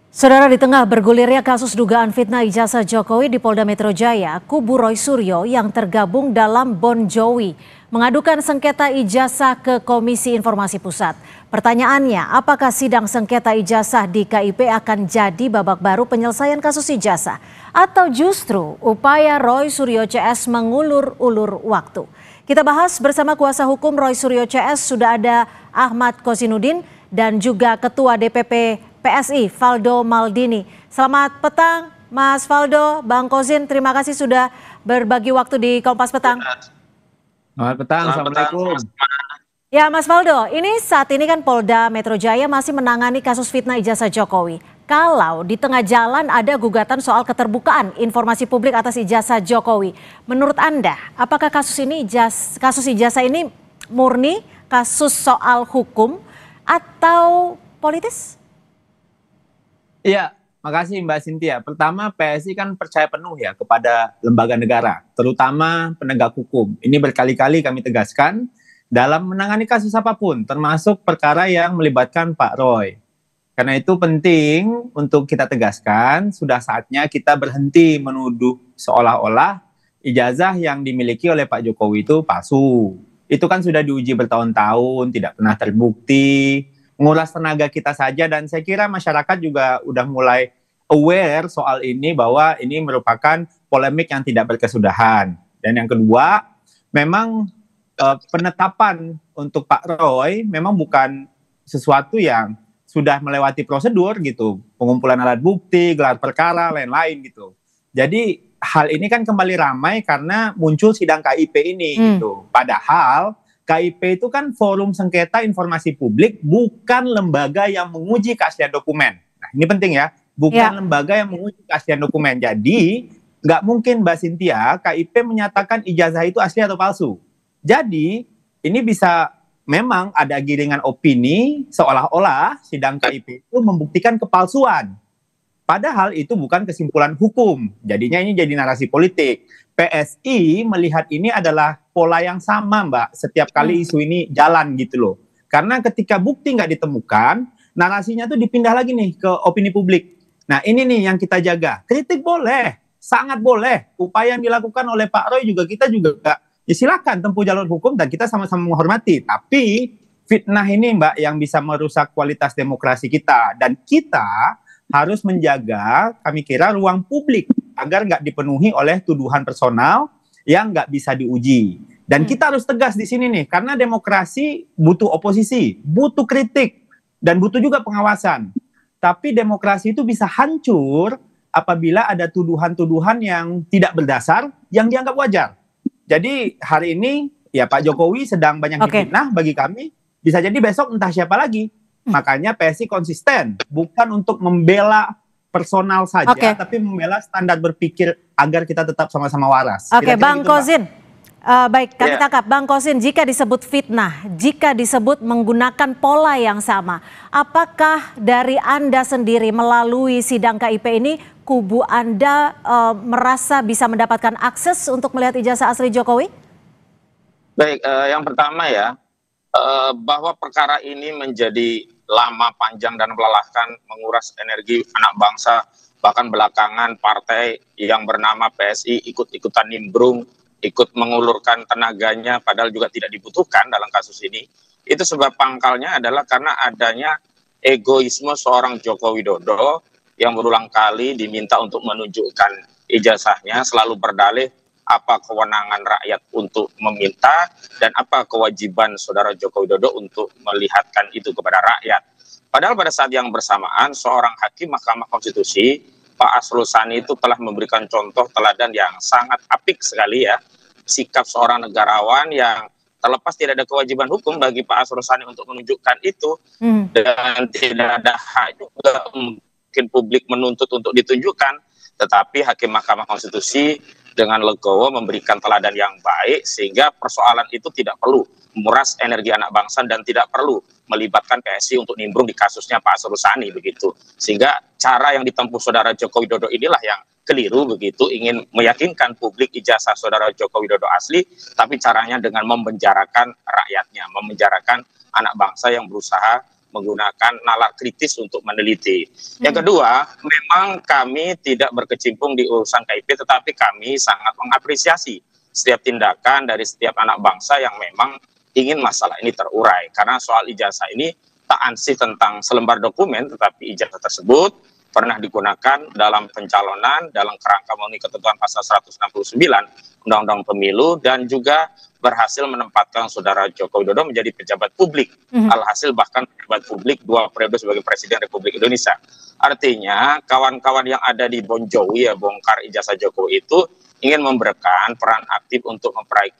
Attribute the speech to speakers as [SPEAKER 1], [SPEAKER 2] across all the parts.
[SPEAKER 1] Saudara, di tengah bergulirnya kasus dugaan fitnah ijazah Jokowi di Polda Metro Jaya, kubu Roy Suryo yang tergabung dalam Bon Jowi mengadukan sengketa ijazah ke Komisi Informasi Pusat. Pertanyaannya, apakah sidang sengketa ijazah di KIP akan jadi babak baru penyelesaian kasus ijazah? Atau justru upaya Roy Suryo CS mengulur-ulur waktu? Kita bahas bersama kuasa hukum Roy Suryo CS, sudah ada Ahmad Kozinudin dan juga Ketua DPP PSI Valdo Maldini. Selamat petang Mas Valdo, Bang Kozin, terima kasih sudah berbagi waktu di Kompas Petang.
[SPEAKER 2] Selamat petang, Assalamualaikum.
[SPEAKER 1] Ya Mas Valdo, ini saat ini kan Polda Metro Jaya masih menangani kasus fitnah ijazah Jokowi. Kalau di tengah jalan ada gugatan soal keterbukaan informasi publik atas ijazah Jokowi, menurut Anda, apakah kasus ijazah ini murni kasus soal hukum atau politis?
[SPEAKER 2] Iya, makasih Mbak Cynthia. Pertama, PSI kan percaya penuh ya kepada lembaga negara, terutama penegak hukum. Ini berkali-kali kami tegaskan dalam menangani kasus apapun, termasuk perkara yang melibatkan Pak Roy. Karena itu penting untuk kita tegaskan, sudah saatnya kita berhenti menuduh seolah-olah ijazah yang dimiliki oleh Pak Jokowi itu palsu. Itu kan sudah diuji bertahun-tahun, tidak pernah terbukti, menguras tenaga kita saja, dan saya kira masyarakat juga udah mulai aware soal ini bahwa ini merupakan polemik yang tidak berkesudahan. Dan yang kedua, memang penetapan untuk Pak Roy memang bukan sesuatu yang sudah melewati prosedur gitu, pengumpulan alat bukti, gelar perkara, lain-lain gitu. Jadi hal ini kan kembali ramai karena muncul sidang KIP ini gitu. Padahal KIP itu kan forum sengketa informasi publik, bukan lembaga yang menguji keaslian dokumen. Nah, ini penting ya, bukan lembaga yang menguji keaslian dokumen. Jadi, nggak mungkin Mbak Cynthia, KIP menyatakan ijazah itu asli atau palsu. Jadi, ini bisa memang ada giringan opini seolah-olah sidang KIP itu membuktikan kepalsuan. Padahal itu bukan kesimpulan hukum. Jadinya ini jadi narasi politik. PSI melihat ini adalah pola yang sama, Mbak, setiap kali isu ini jalan gitu loh. Karena ketika bukti nggak ditemukan, narasinya tuh dipindah lagi nih ke opini publik. Nah ini nih yang kita jaga. Kritik boleh, sangat boleh. Upaya yang dilakukan oleh Pak Roy juga kita juga ya silakan tempuh jalur hukum dan kita sama-sama menghormati. Tapi fitnah ini, Mbak, yang bisa merusak kualitas demokrasi kita. Dan kita harus menjaga, kami kira, ruang publik agar nggak dipenuhi oleh tuduhan personal yang nggak bisa diuji. Dan kita harus tegas di sini nih, karena demokrasi butuh oposisi, butuh kritik, dan butuh juga pengawasan. Tapi demokrasi itu bisa hancur apabila ada tuduhan-tuduhan yang tidak berdasar, yang dianggap wajar. Jadi hari ini, ya Pak Jokowi sedang banyak difitnah bagi kami, bisa jadi besok entah siapa lagi. Makanya PSI konsisten, bukan untuk membela personal saja, tapi membela standar berpikir agar kita tetap sama-sama waras.
[SPEAKER 1] Oke, Bang Kozin. Baik, kami tangkap. Bang Kozin, jika disebut fitnah, jika disebut menggunakan pola yang sama, apakah dari Anda sendiri melalui sidang KIP ini, kubu Anda merasa bisa mendapatkan akses untuk melihat ijazah asli Jokowi?
[SPEAKER 3] Baik, yang pertama ya, bahwa perkara ini menjadi lama, panjang, dan melelahkan, menguras energi anak bangsa, bahkan belakangan partai yang bernama PSI ikut-ikutan nimbrung, ikut mengulurkan tenaganya padahal juga tidak dibutuhkan dalam kasus ini. Itu sebab pangkalnya adalah karena adanya egoisme seorang Joko Widodo yang berulang kali diminta untuk menunjukkan ijazahnya, selalu berdalih apa kewenangan rakyat untuk meminta dan apa kewajiban saudara Joko Widodo untuk melihatkan itu kepada rakyat. Padahal pada saat yang bersamaan seorang hakim Mahkamah Konstitusi, Pak Asrul Sani, itu telah memberikan contoh teladan yang sangat apik sekali ya. Sikap seorang negarawan yang terlepas tidak ada kewajiban hukum bagi Pak Asrul Sani untuk menunjukkan itu, dan tidak ada hak juga mungkin publik menuntut untuk ditunjukkan, tetapi hakim Mahkamah Konstitusi dengan legowo memberikan teladan yang baik sehingga persoalan itu tidak perlu menguras energi anak bangsa dan tidak perlu melibatkan PSI untuk nimbrung di kasusnya Pak Asrul Sani begitu. Sehingga cara yang ditempuh saudara Joko Widodo inilah yang keliru begitu, ingin meyakinkan publik ijazah saudara Joko Widodo asli, tapi caranya dengan memenjarakan rakyatnya, memenjarakan anak bangsa yang berusaha menggunakan nalar kritis untuk meneliti. Yang kedua, memang kami tidak berkecimpung di urusan KIP, tetapi kami sangat mengapresiasi setiap tindakan dari setiap anak bangsa yang memang ingin masalah ini terurai. Karena soal ijazah ini tak ansih tentang selembar dokumen, tetapi ijazah tersebut pernah digunakan dalam pencalonan dalam kerangka memenuhi ketentuan pasal 169 Undang-Undang Pemilu, dan juga berhasil menempatkan Saudara Joko Widodo menjadi pejabat publik. Alhasil bahkan pejabat publik 2 periode sebagai Presiden Republik Indonesia. Artinya kawan-kawan yang ada di Bon Jowi, ya, bongkar ijazah Jokowi itu ingin memberikan peran aktif untuk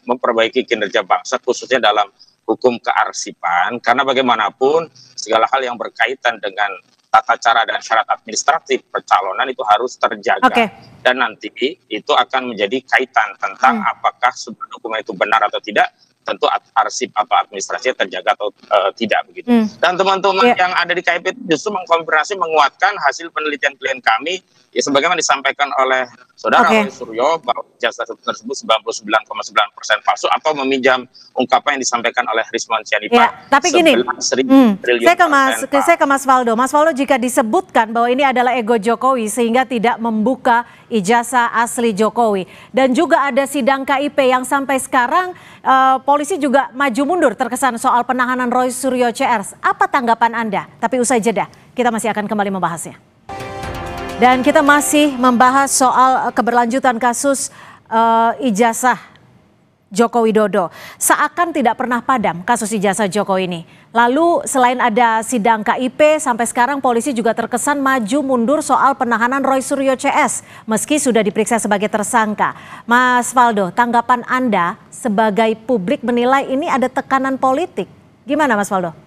[SPEAKER 3] memperbaiki kinerja bangsa, khususnya dalam hukum kearsipan, karena bagaimanapun segala hal yang berkaitan dengan tata cara dan syarat administratif pencalonan itu harus terjaga. Dan nanti itu akan menjadi kaitan tentang apakah sebuah dokumen itu benar atau tidak, tentu arsip atau administrasinya terjaga atau tidak begitu. Dan teman-teman yang ada di KIP justru mengkonfirmasi, menguatkan hasil penelitian klien kami, ya sebagaimana disampaikan oleh Saudara Roy Suryo bahwa ijazah tersebut 99,9% palsu, atau meminjam ungkapan yang disampaikan oleh Rismon Sianipar.
[SPEAKER 1] Tapi gini, saya ke Mas Faldo. Mas Faldo, jika disebutkan bahwa ini adalah ego Jokowi sehingga tidak membuka ijazah asli Jokowi, dan juga ada sidang KIP yang sampai sekarang polisi juga maju mundur terkesan soal penahanan Roy Suryo CR, apa tanggapan Anda? Tapi usai jeda, kita masih akan kembali membahasnya. Dan kita masih membahas soal keberlanjutan kasus ijazah Joko Widodo. Seakan tidak pernah padam kasus ijazah Jokowi ini. Lalu selain ada sidang KIP, sampai sekarang polisi juga terkesan maju mundur soal penahanan Roy Suryo CS meski sudah diperiksa sebagai tersangka. Mas Faldo, tanggapan Anda sebagai publik menilai ini ada tekanan politik. Gimana Mas Faldo?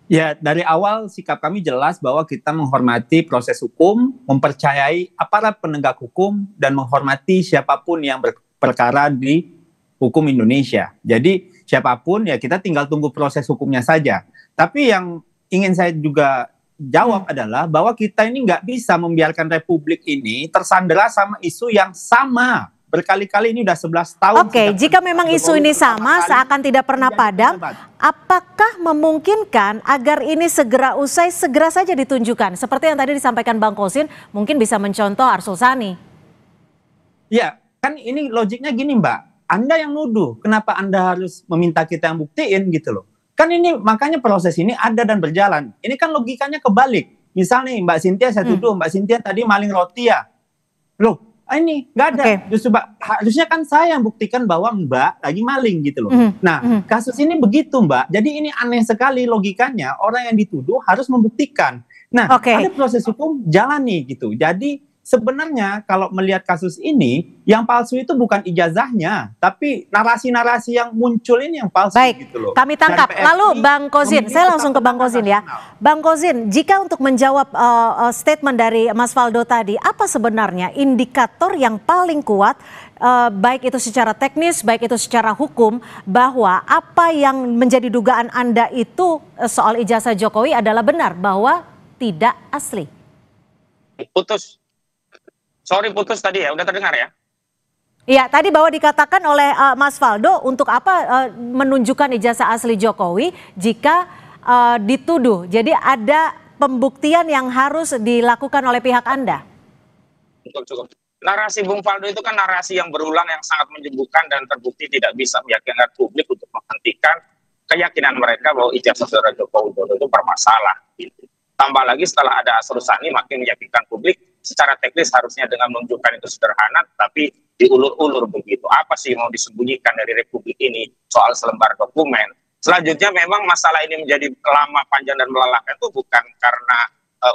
[SPEAKER 2] Ya, dari awal sikap kami jelas bahwa kita menghormati proses hukum, mempercayai aparat penegak hukum, dan menghormati siapapun yang berperkara di hukum Indonesia. Jadi siapapun ya kita tinggal tunggu proses hukumnya saja. Tapi yang ingin saya juga jawab adalah bahwa kita ini nggak bisa membiarkan Republik ini tersandera sama isu yang sama. Berkali-kali, ini udah 11 tahun.
[SPEAKER 1] Jika memang isu ini sama, seakan tidak pernah padam, apakah memungkinkan agar ini segera usai, segera saja ditunjukkan? Seperti yang tadi disampaikan Bang Kosin, mungkin bisa mencontoh Arsul Sani.
[SPEAKER 2] Ya, kan ini logiknya gini Mbak, Anda yang nuduh, kenapa Anda harus meminta kita yang buktiin gitu loh. Kan ini makanya proses ini ada dan berjalan. Ini kan logikanya kebalik. Misal nih Mbak Cynthia, saya tuduh Mbak Cynthia tadi maling roti ya. Loh, ini nggak ada. Justru harusnya kan saya yang buktikan bahwa Mbak lagi maling gitu loh. Nah, kasus ini begitu Mbak. Jadi ini aneh sekali logikanya, orang yang dituduh harus membuktikan. Nah, ada proses hukum jalan nih gitu. Jadi sebenarnya kalau melihat kasus ini, yang palsu itu bukan ijazahnya, tapi narasi-narasi yang muncul ini yang palsu.
[SPEAKER 1] Baik, gitu loh. Kami tangkap. Lalu Bang Kozin, saya langsung ke Bang Kozin ya. Bang Kozin, jika untuk menjawab statement dari Mas Faldo tadi, apa sebenarnya indikator yang paling kuat, baik itu secara teknis, baik itu secara hukum, bahwa apa yang menjadi dugaan Anda itu soal ijazah Jokowi adalah benar, bahwa tidak asli?
[SPEAKER 3] Putus tadi ya, udah terdengar ya?
[SPEAKER 1] Iya, tadi bahwa dikatakan oleh Mas Faldo, untuk apa menunjukkan ijazah asli Jokowi jika dituduh. Jadi ada pembuktian yang harus dilakukan oleh pihak Anda.
[SPEAKER 3] Cukup. Narasi Bung Faldo itu kan narasi yang berulang, yang sangat menyembuhkan dan terbukti tidak bisa meyakinkan publik untuk menghentikan keyakinan mereka bahwa ijazah Saudara Joko Widodo itu bermasalah. Gitu. Tambah lagi setelah ada Arsul Sani makin meyakinkan publik. Secara teknis harusnya dengan menunjukkan itu sederhana, tapi diulur-ulur begitu. Apa sih mau disembunyikan dari Republik ini soal selembar dokumen? Selanjutnya memang masalah ini menjadi lama, panjang, dan melelahkan itu bukan karena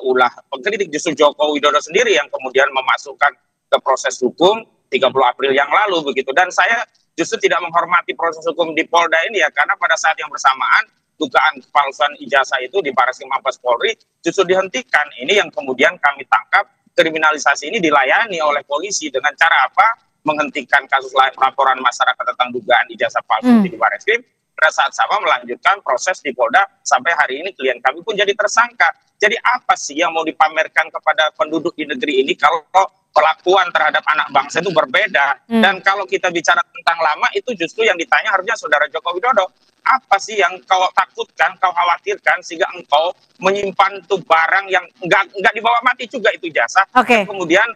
[SPEAKER 3] ulah pengkritik, justru Joko Widodo sendiri yang kemudian memasukkan ke proses hukum 30 April yang lalu begitu. Dan saya justru tidak menghormati proses hukum di Polda ini ya, karena pada saat yang bersamaan dugaan kepalsuan ijazah itu di Barreskrim Mabes Polri justru dihentikan. Ini yang kemudian kami tangkap. Kriminalisasi ini dilayani oleh polisi dengan cara apa? Menghentikan kasus laporan masyarakat tentang dugaan ijazah palsu di Barreskrim, pada saat sama melanjutkan proses di Polda sampai hari ini klien kami pun jadi tersangka. Jadi apa sih yang mau dipamerkan kepada penduduk di negeri ini kalau perlakuan terhadap anak bangsa itu berbeda? Dan kalau kita bicara tentang lama, itu justru yang ditanya harusnya Saudara Joko Widodo. apa sih yang kau takutkan, kau khawatirkan sehingga engkau menyimpan tuh barang yang nggak dibawa mati juga itu ijazah.
[SPEAKER 1] Oke.
[SPEAKER 3] Kemudian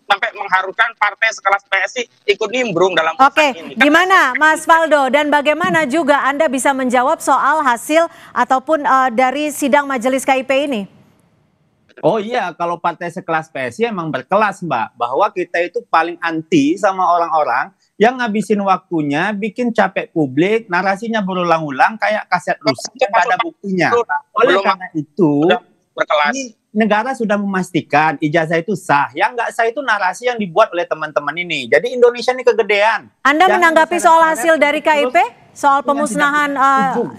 [SPEAKER 3] sampai mengharukan partai sekelas PSI ikut nimbrung dalam
[SPEAKER 1] Oke,
[SPEAKER 3] ini.
[SPEAKER 1] gimana Mas Faldo dan bagaimana juga Anda bisa menjawab soal hasil ataupun dari sidang majelis KIP ini?
[SPEAKER 2] Oh iya, kalau partai sekelas PSI emang berkelas, Mbak. Bahwa kita itu paling anti sama orang-orang yang ngabisin waktunya, bikin capek publik, narasinya berulang-ulang kayak kaset rusak, nggak ada buktinya. Oleh karena itu, ini negara sudah memastikan ijazah itu sah. Yang nggak sah itu narasi yang dibuat oleh teman-teman ini. Jadi Indonesia ini kegedean.
[SPEAKER 1] Anda menanggapi soal hasil dari KIP, soal pemusnahan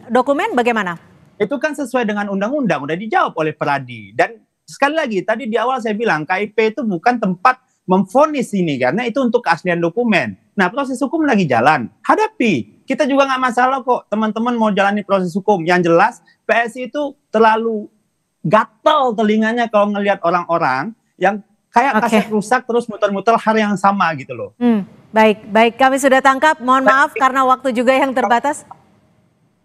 [SPEAKER 1] dokumen bagaimana?
[SPEAKER 2] Itu kan sesuai dengan undang-undang, udah dijawab oleh Peradi. Dan sekali lagi, tadi di awal saya bilang, KIP itu bukan tempat memvonis ini, karena itu untuk keaslian dokumen. Nah, proses hukum lagi jalan. Hadapi. Kita juga nggak masalah kok, teman-teman mau jalani proses hukum. Yang jelas, PSI itu terlalu gatel telinganya kalau ngelihat orang-orang yang kayak kaset rusak terus muter-muter hal yang sama gitu loh.
[SPEAKER 1] Baik, kami sudah tangkap. Mohon maaf karena waktu juga yang terbatas.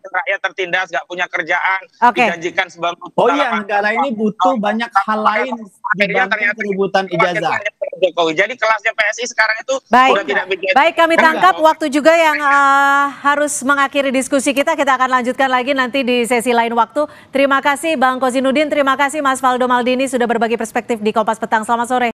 [SPEAKER 3] Rakyat tertindas, nggak punya kerjaan, dijanjikan 90
[SPEAKER 2] Oh iya, negara ini butuh banyak hal lain dibanding keributan ijazah.
[SPEAKER 3] Jokowi. Jadi kelasnya PSI sekarang itu sudah tidak begitu.
[SPEAKER 1] Baik, kami tangkap waktu juga yang harus mengakhiri diskusi kita. Kita akan lanjutkan lagi nanti di sesi lain waktu. Terima kasih Bang Kozinudin, terima kasih Mas Faldo Maldini sudah berbagi perspektif di Kompas Petang. Selamat sore.